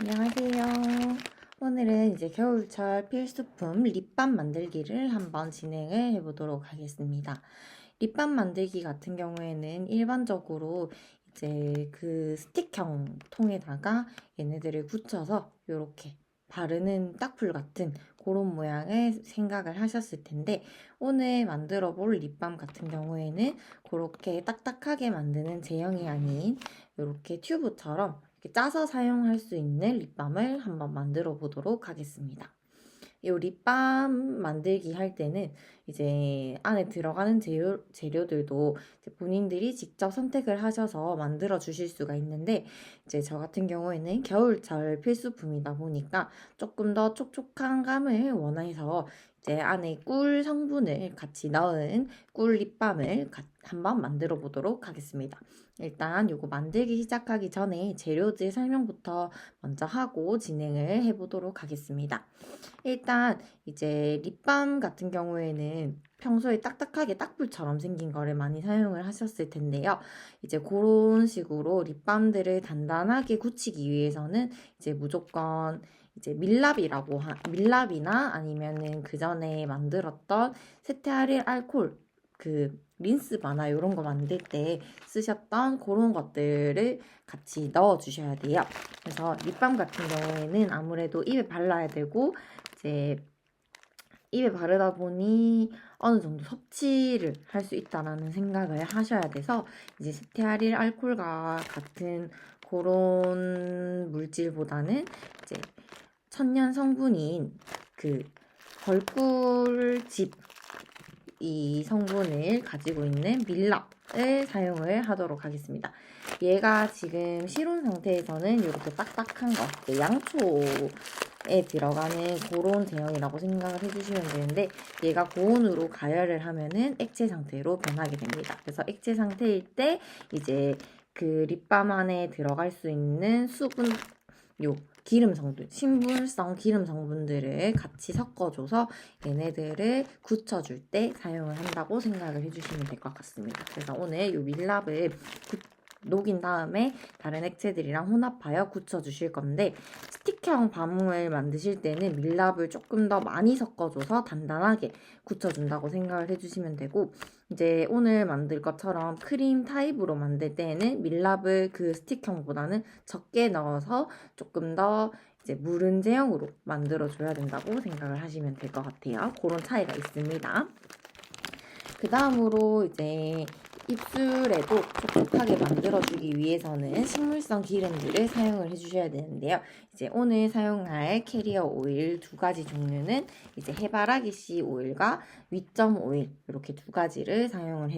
안녕하세요. 오늘은 이제 겨울철 필수품 립밤 만들기를 한번 진행을 해보도록 하겠습니다. 립밤 만들기 같은 경우에는 일반적으로 이제 그 스틱형 통에다가 얘네들을 굳혀서 이렇게 바르는 딱풀 같은 그런 모양의 생각을 하셨을 텐데, 오늘 만들어 볼 립밤 같은 경우에는 그렇게 딱딱하게 만드는 제형이 아닌 이렇게 튜브처럼 이렇게 짜서 사용할 수 있는 립밤을 한번 만들어 보도록 하겠습니다. 이 립밤 만들기 할 때는 이제 안에 들어가는 재료들도 이제 본인들이 직접 선택을 하셔서 만들어 주실 수가 있는데, 이제 저 같은 경우에는 겨울철 필수품이다 보니까 조금 더 촉촉한 감을 원해서 이제 안에 꿀 성분을 같이 넣은 꿀 립밤을 한번 만들어 보도록 하겠습니다. 일단 요거 만들기 시작하기 전에 재료들 설명부터 먼저 하고 진행을 해보도록 하겠습니다. 일단 이제 립밤 같은 경우에는 평소에 딱딱하게 딱불처럼 생긴 거를 많이 사용을 하셨을 텐데요. 이제 그런 식으로 립밤들을 단단하게 굳히기 위해서는 이제 무조건 이제 밀랍이나 아니면은 그 전에 만들었던 세테아릴 알콜 그 린스 바나 이런 거 만들 때 쓰셨던 그런 것들을 같이 넣어 주셔야 돼요. 그래서 립밤 같은 경우에는 아무래도 입에 발라야 되고 이제 입에 바르다 보니 어느 정도 섭취를 할 수 있다라는 생각을 하셔야 돼서 이제 스테아릴 알콜과 같은 그런 물질보다는 이제 천연 성분인 그 벌꿀즙 이 성분을 가지고 있는 밀랍을 사용을 하도록 하겠습니다. 얘가 지금 실온 상태에서는 이렇게 딱딱한 거, 양초에 들어가는 그런 제형이라고 생각을 해주시면 되는데, 얘가 고온으로 가열을 하면은 액체 상태로 변하게 됩니다. 그래서 액체 상태일 때 이제 그 립밤 안에 들어갈 수 있는 수분, 기름 성분, 신분성 기름 성분들을 같이 섞어줘서 얘네들을 굳혀줄 때 사용을 한다고 생각을 해주시면 될 것 같습니다. 그래서 오늘 이 밀랍을 녹인 다음에 다른 액체들이랑 혼합하여 굳혀주실 건데, 스틱형 밤을 만드실 때는 밀랍을 조금 더 많이 섞어줘서 단단하게 굳혀준다고 생각을 해주시면 되고, 이제 오늘 만들 것처럼 크림 타입으로 만들 때에는 밀랍을 그 스틱형보다는 적게 넣어서 조금 더 이제 무른 제형으로 만들어줘야 된다고 생각을 하시면 될 것 같아요. 그런 차이가 있습니다. 그 다음으로 이제 입술에도 촉촉하게 만들어주기 위해서는 식물성 기름들을 사용을 해주셔야 되는데요. 이제 오늘 사용할 캐리어 오일 두 가지 종류는 이제 해바라기 씨 오일과 위점 오일 이렇게 두 가지를 사용을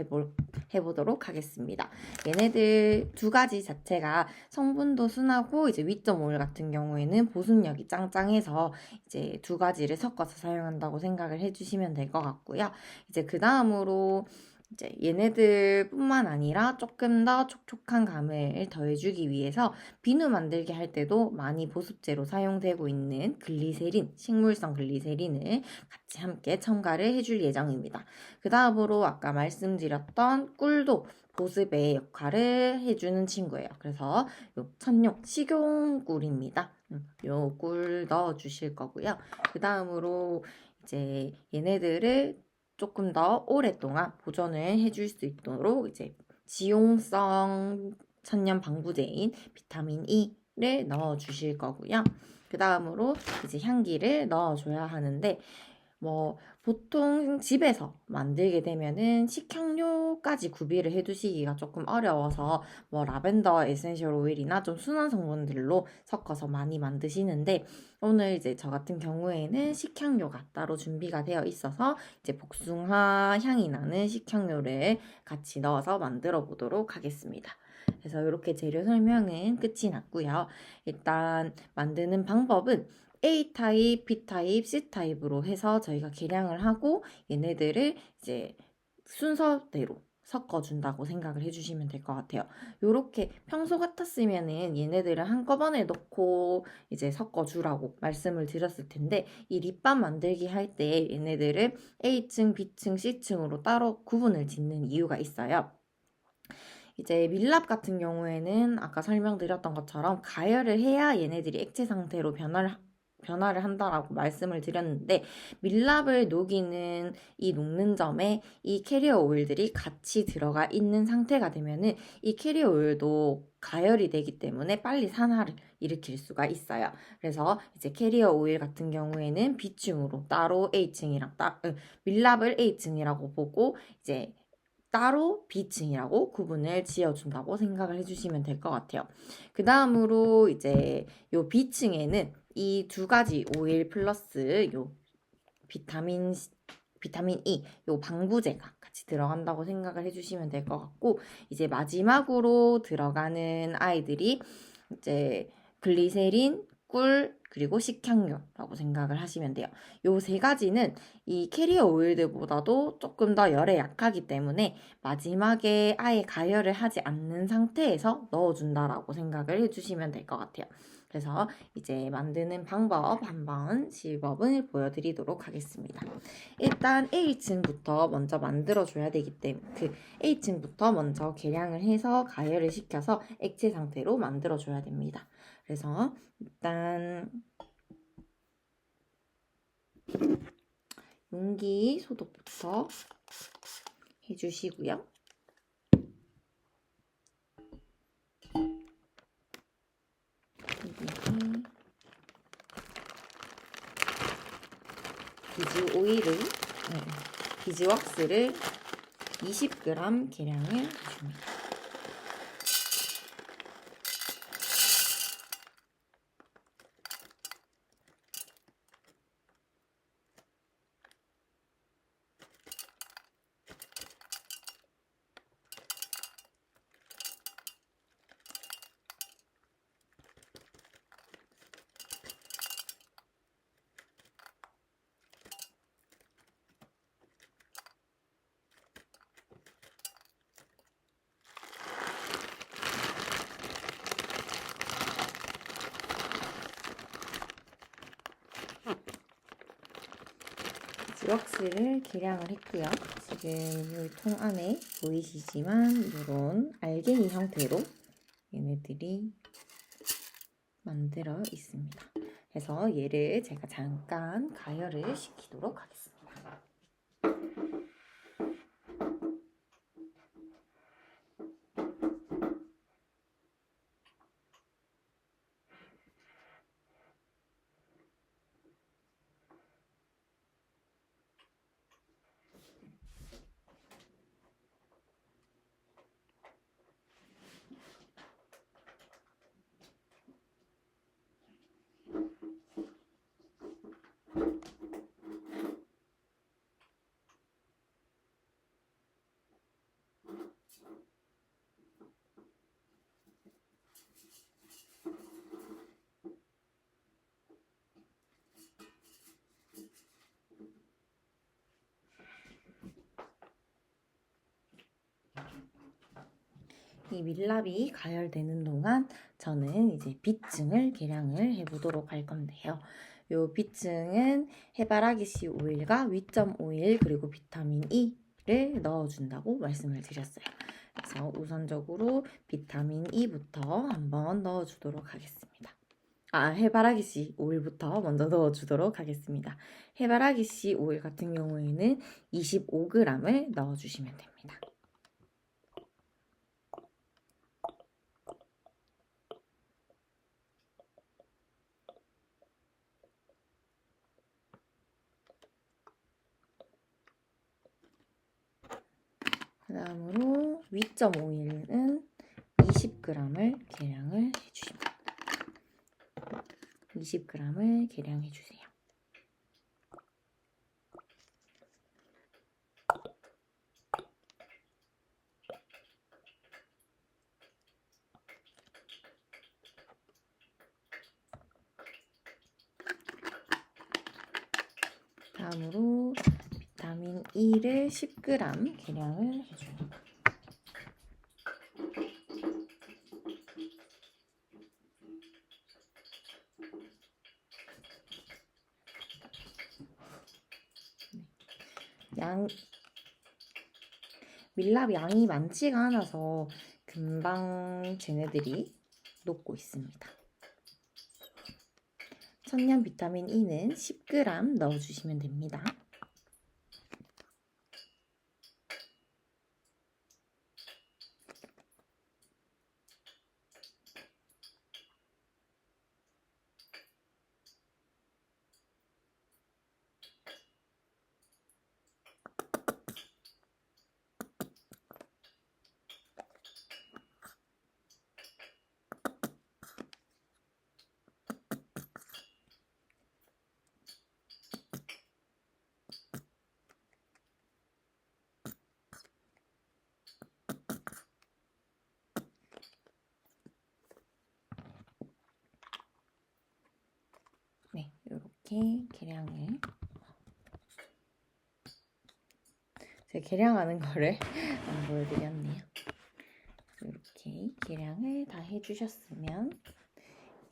해보도록 하겠습니다. 얘네들 두 가지 자체가 성분도 순하고 이제 위점 오일 같은 경우에는 보습력이 짱짱해서 이제 두 가지를 섞어서 사용한다고 생각을 해주시면 될 것 같고요. 이제 그 다음으로 이제 얘네들뿐만 아니라 조금 더 촉촉한 감을 더해주기 위해서 비누 만들기 할 때도 많이 보습제로 사용되고 있는 글리세린, 식물성 글리세린을 같이 함께 첨가를 해줄 예정입니다. 그 다음으로 아까 말씀드렸던 꿀도 보습의 역할을 해주는 친구예요. 그래서 요 천용 식용꿀입니다. 요 꿀 넣어주실 거고요. 그 다음으로 이제 얘네들을 조금 더 오랫동안 보존을 해줄 수 있도록 이제 지용성 천연 방부제인 비타민 E를 넣어 주실 거고요. 그 다음으로 이제 향기를 넣어줘야 하는데, 보통 집에서 만들게 되면은 식향료까지 구비를 해두시기가 조금 어려워서 라벤더 에센셜 오일이나 좀 순한 성분들로 섞어서 많이 만드시는데, 오늘 이제 저 같은 경우에는 식향료가 따로 준비가 되어 있어서 이제 복숭아 향이 나는 식향료를 같이 넣어서 만들어 보도록 하겠습니다. 그래서 이렇게 재료 설명은 끝이 났고요. 일단 만드는 방법은 A타입, B타입, C타입으로 해서 저희가 계량을 하고 얘네들을 이제 순서대로 섞어준다고 생각을 해주시면 될 것 같아요. 요렇게 평소 같았으면은 얘네들을 한꺼번에 넣고 이제 섞어주라고 말씀을 드렸을 텐데, 이 립밤 만들기 할 때 얘네들을 A층, B층, C층으로 따로 구분을 짓는 이유가 있어요. 이제 밀랍 같은 경우에는 아까 설명드렸던 것처럼 가열을 해야 얘네들이 액체 상태로 변화를 한다라고 말씀을 드렸는데, 밀랍을 녹이는 이 녹는 점에 이 캐리어 오일들이 같이 들어가 있는 상태가 되면은 이 캐리어 오일도 가열이 되기 때문에 빨리 산화를 일으킬 수가 있어요. 그래서 이제 캐리어 오일 같은 경우에는 B층으로 따로 A층이랑 밀랍을 A층이라고 보고 이제 따로 B층이라고 구분을 지어준다고 생각을 해주시면 될 것 같아요. 그 다음으로 이제 요 B층에는 이 두 가지 오일 플러스 요 비타민 E, 요 방부제가 같이 들어간다고 생각을 해주시면 될 것 같고, 이제 마지막으로 들어가는 아이들이 이제 글리세린, 꿀, 그리고 식향료라고 생각을 하시면 돼요. 요 세 가지는 이 캐리어 오일들보다도 조금 더 열에 약하기 때문에 마지막에 아예 가열을 하지 않는 상태에서 넣어준다라고 생각을 해주시면 될 것 같아요. 그래서 이제 만드는 방법 한번 시범을 보여드리도록 하겠습니다. 일단 A층부터 먼저 만들어줘야 되기 때문에 A층부터 먼저 계량을 해서 가열을 시켜서 액체 상태로 만들어줘야 됩니다. 그래서 일단 용기 소독부터 해주시고요. 비즈왁스를 20g 계량을 해줍니다. 비즈왁스를 계량을 했고요. 지금 이 통 안에 보이시지만 이런 알갱이 형태로 얘네들이 만들어 있습니다. 그래서 얘를 제가 잠깐 가열을 시키도록 하겠습니다. 이 밀랍이 가열되는 동안 저는 이제 B층을 계량을 해보도록 할 건데요. 요 B층은 해바라기씨 오일과 위점 오일 그리고 비타민 E를 넣어준다고 말씀을 드렸어요. 그래서 우선적으로 비타민 E부터 한번 넣어주도록 하겠습니다. 해바라기씨 오일부터 먼저 넣어주도록 하겠습니다. 해바라기씨 오일 같은 경우에는 25g을 넣어주시면 됩니다. 그 다음으로 위점 오일은 20g을 계량을 해주십니다. 20g을 계량해 주세요. 다음으로 비타민 E를 10g 계량을 해줍니다. 밀랍 양이 많지가 않아서 금방 쟤네들이 녹고 있습니다. 천년 비타민 E는 10g 넣어주시면 됩니다. 네, 이렇게 계량을 제가 계량하는 거를 안 보여드렸네요. 이렇게 계량을 다 해주셨으면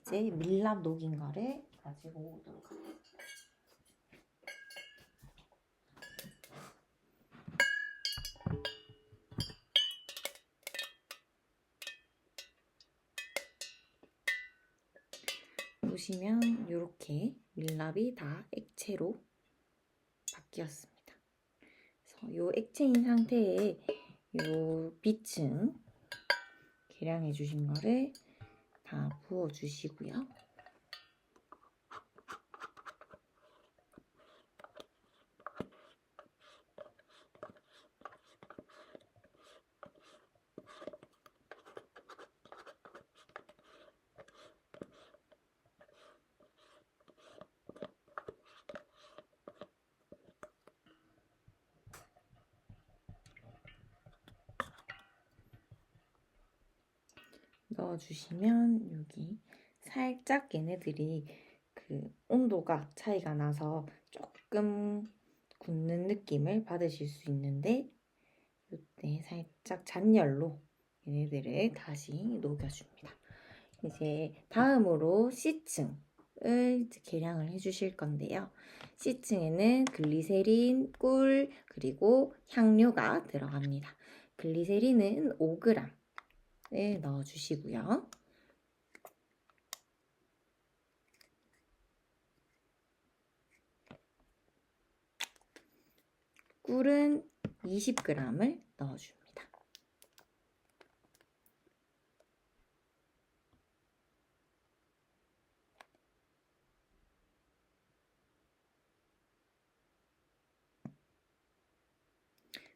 이제 밀랍 녹인 거를 가지고 오도록 하겠습니다. 보시면 이렇게 밀랍이 다 액체로 바뀌었습니다. 그래서 이 액체인 상태에 이 비층 계량해 주신 거를 다 부어 주시고요. 넣어주시면 여기 살짝 얘네들이 그 온도가 차이가 나서 조금 굳는 느낌을 받으실 수 있는데 이때 살짝 잔열로 얘네들을 다시 녹여줍니다. 이제 다음으로 C층을 계량을 해주실 건데요. C층에는 글리세린, 꿀, 그리고 향료가 들어갑니다. 글리세린은 5g 넣어주시고요. 꿀은 20g을 넣어줍니다.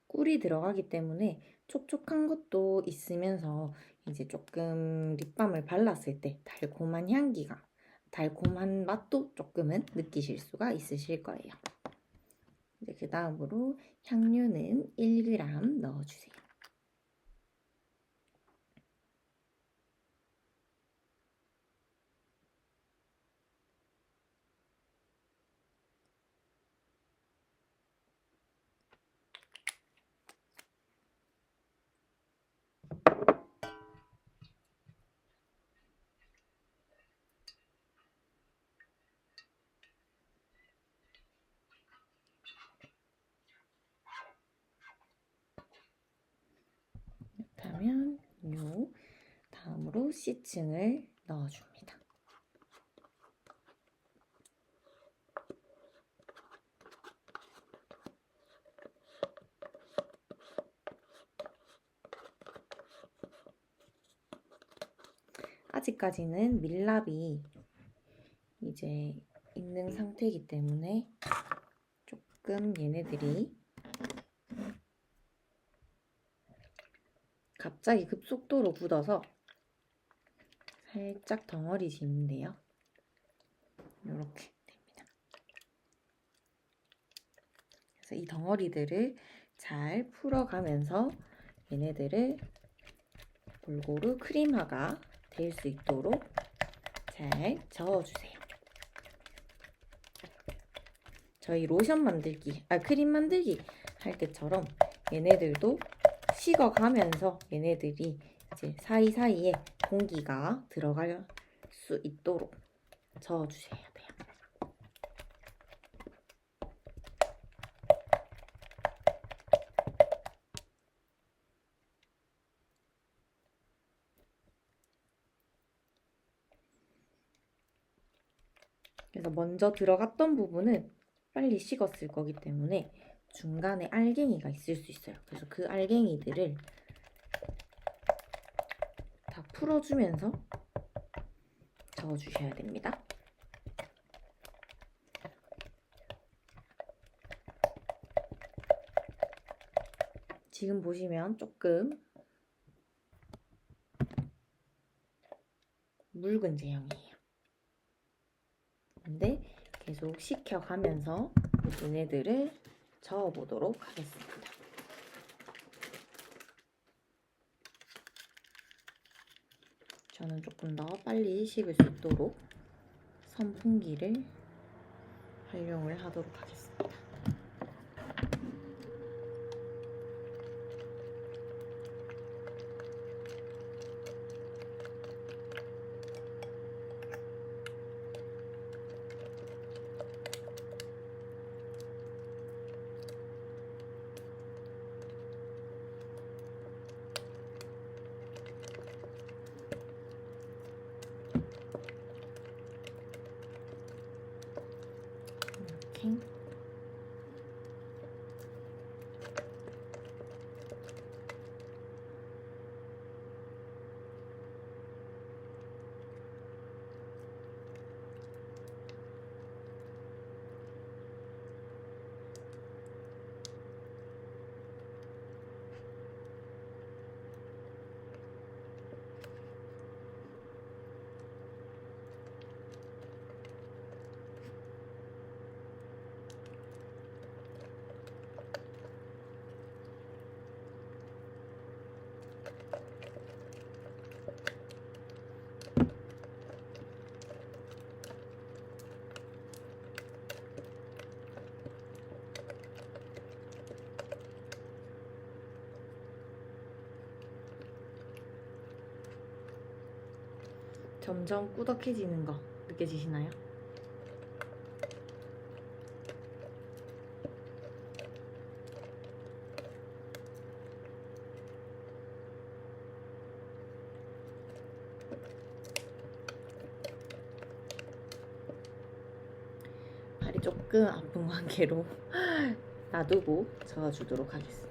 꿀이 들어가기 때문에 촉촉한 것도 있으면서 이제 조금 립밤을 발랐을 때 달콤한 향기가, 달콤한 맛도 조금은 느끼실 수가 있으실 거예요. 이제 그 다음으로 향료는 1g 넣어주세요. 그렇다면 요 다음으로 C층을 넣어줍니다. 아직까지는 밀랍이 이제 있는 상태이기 때문에 조금 얘네들이 갑자기 급속도로 굳어서 살짝 덩어리 지는데요. 이렇게 됩니다. 그래서 이 덩어리들을 잘 풀어가면서 얘네들을 골고루 크림화가 될 수 있도록 잘 저어주세요. 저희 로션 만들기, 크림 만들기 할 때처럼 얘네들도 식어가면서 얘네들이 이제 사이사이에 공기가 들어갈 수 있도록 저어주셔야 돼요. 그래서 먼저 들어갔던 부분은 빨리 식었을 거기 때문에 중간에 알갱이가 있을 수 있어요. 그래서 그 알갱이들을 다 풀어주면서 저어주셔야 됩니다. 지금 보시면 조금 묽은 제형이에요. 근데 계속 식혀가면서 얘네들을 저어보도록 하겠습니다. 저는 조금 더 빨리 식을 수 있도록 선풍기를 활용을 하도록 하겠습니다. 이렇게 점점 꾸덕해지는 거 느껴지시나요? 발이 조금 아픈 관계로 놔두고 저어주도록 하겠습니다.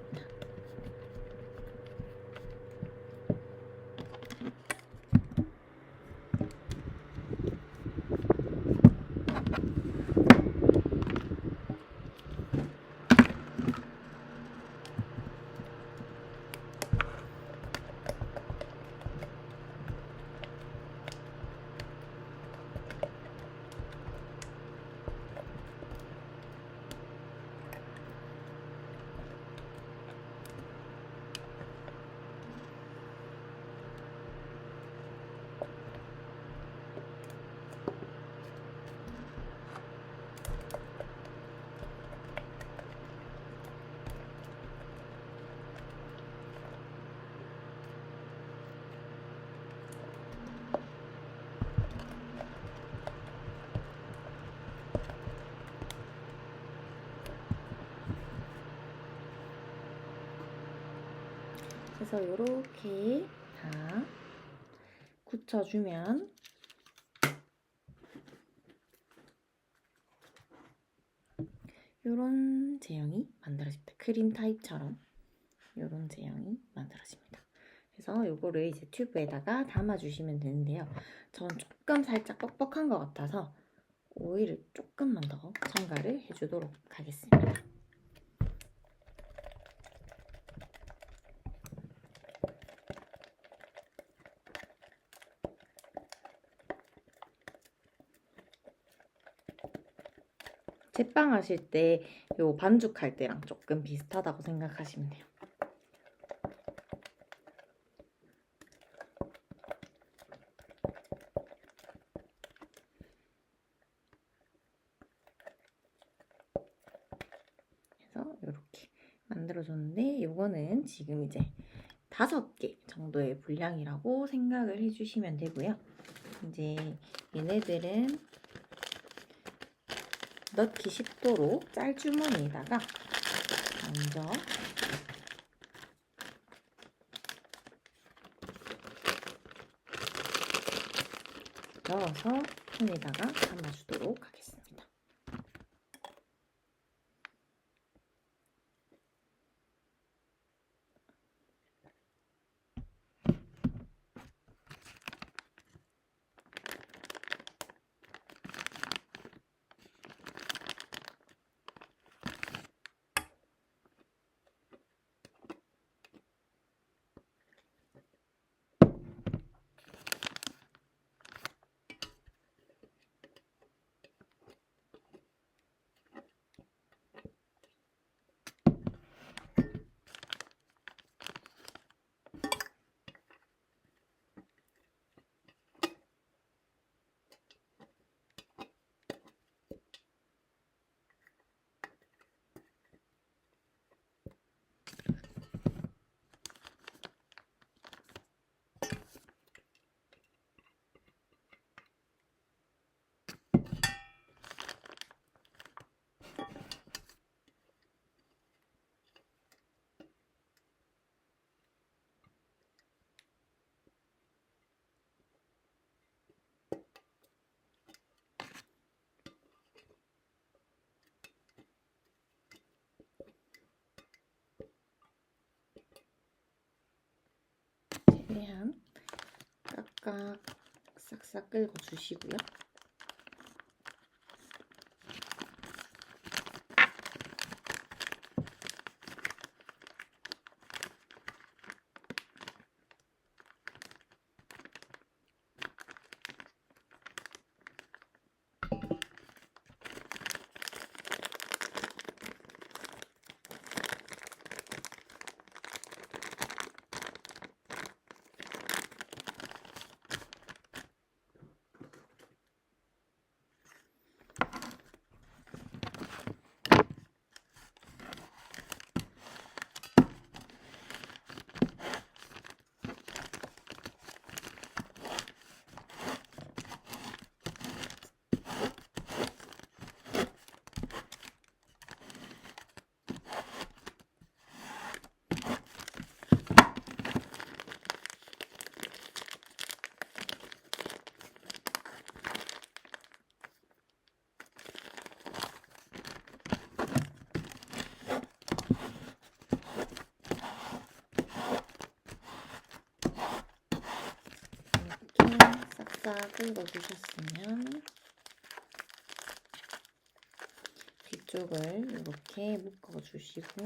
그래서 이렇게 다 굳혀주면 이런 제형이 만들어집니다. 크림 타입처럼 이런 제형이 만들어집니다. 그래서 이거를 이제 튜브에다가 담아주시면 되는데요. 전 조금 살짝 뻑뻑한 것 같아서 오일을 조금만 더 첨가를 해주도록 하겠습니다. 제빵 하실 때 요 반죽할 때랑 조금 비슷하다고 생각하시면 돼요. 그래서 이렇게 만들어줬는데 요거는 지금 이제 5개 정도의 분량이라고 생각을 해주시면 되고요. 이제 얘네들은 넣기 쉽도록 짤주머니에다가 먼저 넣어서 팬에다가 담아주도록 하겠습니다. 최대한 깍깍 싹싹 긁어주시고요. 싹싹 긁어주셨으면 뒤쪽을 이렇게 묶어주시고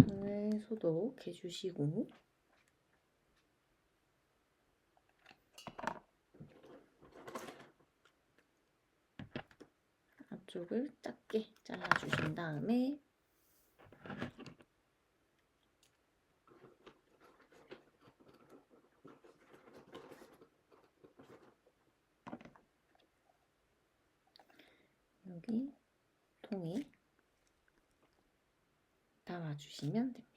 오늘 소독해주시고 앞쪽을 작게 잘라주신 다음에 여기 통에 담아주시면 됩니다.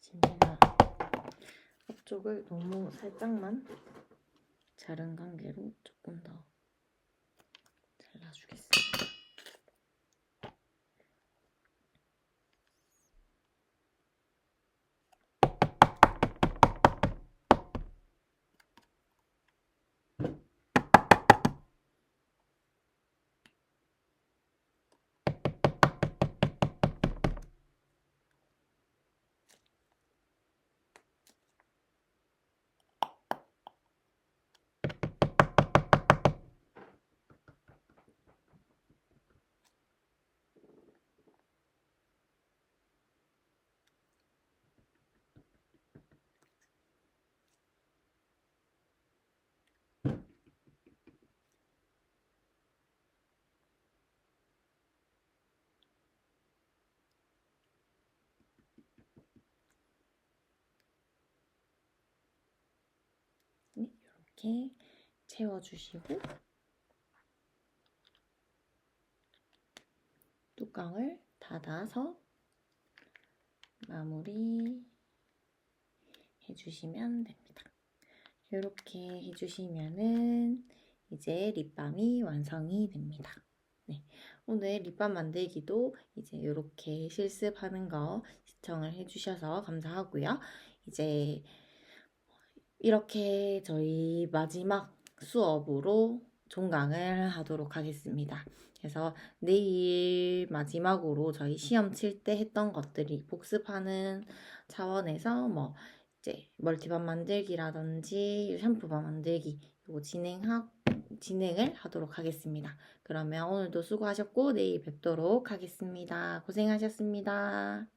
지금 제가 앞쪽을 너무 살짝만 자른 관계로 조금 더 잘라주겠습니다. 이렇게 채워주시고 뚜껑을 닫아서 마무리 해주시면 됩니다. 이렇게 해주시면은 이제 립밤이 완성이 됩니다. 네, 오늘 립밤 만들기도 이제 이렇게 실습하는 거 시청을 해주셔서 감사하고요. 이제 이렇게 저희 마지막 수업으로 종강을 하도록 하겠습니다. 그래서 내일 마지막으로 저희 시험 칠 때 했던 것들이 복습하는 차원에서 뭐 이제 멀티밤 만들기라든지 샴푸밤 만들기 이거 진행을 하도록 하겠습니다. 그러면 오늘도 수고하셨고 내일 뵙도록 하겠습니다. 고생하셨습니다.